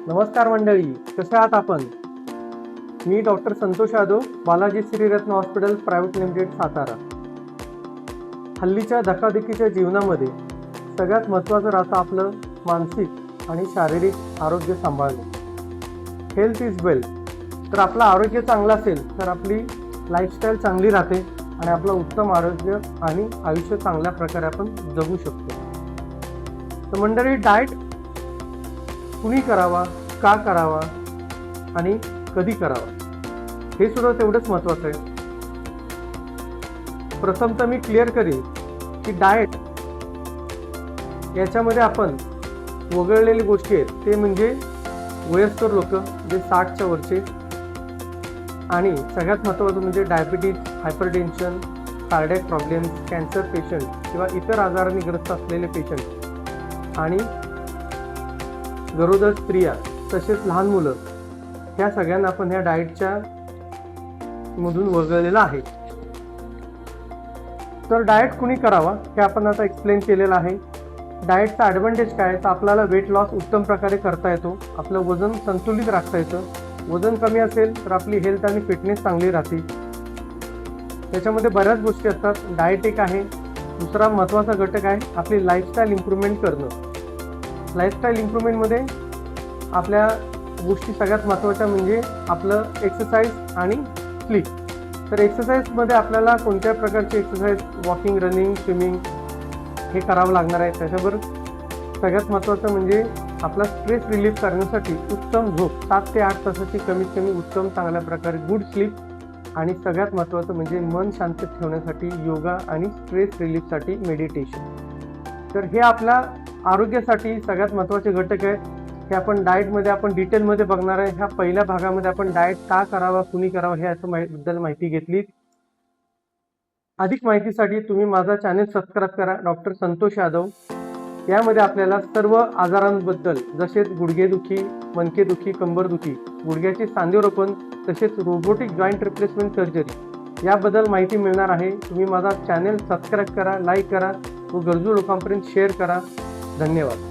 नमस्कार मंडळी, कसे आहात आपण? मी doctor Santosh Yadav, Balaji Shriratna hospital private limited, Satara. हल्लीच्या धकाधकीच्या जीवनामध्ये सगळ्यात महत्त्वाचं राहतं आपलं मानसिक आणि शारीरिक आरोग्य सांभाळणे. Health is wealth. तर आपलं आरोग्य चांगलं असेल तर आपली लाईफस्टाईल चांगली राहते आणि आपलं उत्तम आरोग्य आणि आयुष्य चांगल्या प्रकारे आपण जगू शकतो. तर मंडळी, डाएट कुणी करावा, का करावा आणि कधी करावा हे सुद्धा तेवढंच महत्त्वाचं आहे. प्रथम तर मी क्लिअर करेन की डाएट याच्यामध्ये आपण वगळलेली गोष्टी आहेत ते म्हणजे वयस्कर लोक जे 60च्या वरचे, आणि सगळ्यात महत्त्वाचं म्हणजे diabetes, hypertension, cardiac problems, cancer patient किंवा इतर आजारांनी ग्रस्त असलेले पेशंट, आणि गरोदर स्त्रिया तसेच लहान मुलं, ह्या सगळ्यांना आपण ह्या डाएटच्या मधून वगळलेलं आहे. तर डाएट कुणी करावा हे आपण आता एक्सप्लेन केलेलं आहे. डाएटचा ॲडव्हान्टेज काय तर आपल्याला वेट लॉस उत्तम प्रकारे करता येतो, आपलं वजन संतुलित राखता येतं. वजन कमी असेल तर आपली हेल्थ आणि फिटनेस चांगली राहते. त्याच्यामध्ये बऱ्याच गोष्टी असतात. डाएट एक आहे. दुसरा महत्त्वाचा घटक आहे आपली लाईफस्टाईल इम्प्रूव्हमेंट करणं. लाईफस्टाईल इम्प्रूव्हमेंटमध्ये आपल्या गोष्टी सगळ्यात महत्त्वाच्या म्हणजे आपलं एक्सरसाइज आणि स्लीप. तर एक्सरसाइजमध्ये आपल्याला कोणत्या प्रकारची एक्सरसाइज, वॉकिंग, रनिंग, स्विमिंग हे करावं लागणार आहे. त्याच्याबरोबर सगळ्यात महत्त्वाचं म्हणजे आपला स्ट्रेस रिलीफ करण्यासाठी उत्तम झोप, 7 ते 8 तासाची कमीत कमी उत्तम चांगल्या प्रकारे गुड स्लीप, आणि सगळ्यात महत्त्वाचं म्हणजे मन शांत ठेवण्यासाठी योगा आणि स्ट्रेस रिलीफसाठी मेडिटेशन. तर हे आपल्या आरोग्यासाठी सगळ्यात महत्त्वाचे घटक आहेत. हे आपण डाएटमध्ये आपण डिटेलमध्ये बघणार आहे. ह्या पहिल्या भागामध्ये आपण डाएट का करावा, कुणी करावा हे याचं बद्दल माहिती घेतली. अधिक माहितीसाठी तुम्ही माझा चॅनल सबस्क्राईब करा, डॉक्टर संतोष यादव. यामध्ये आपल्याला सर्व आजारांबद्दल जसे गुडघेदुखी, मणकेदुखी, कंबरदुखी, गुडघ्याचे सांधेरोपण तसेच रोबोटिक जॉईंट रिप्लेसमेंट सर्जरी याबद्दल माहिती मिळणार आहे. तुम्ही माझा चॅनल सबस्क्राईब करा, लाईक करा व गरजू लोकांपर्यंत शेअर करा. धन्यवाद.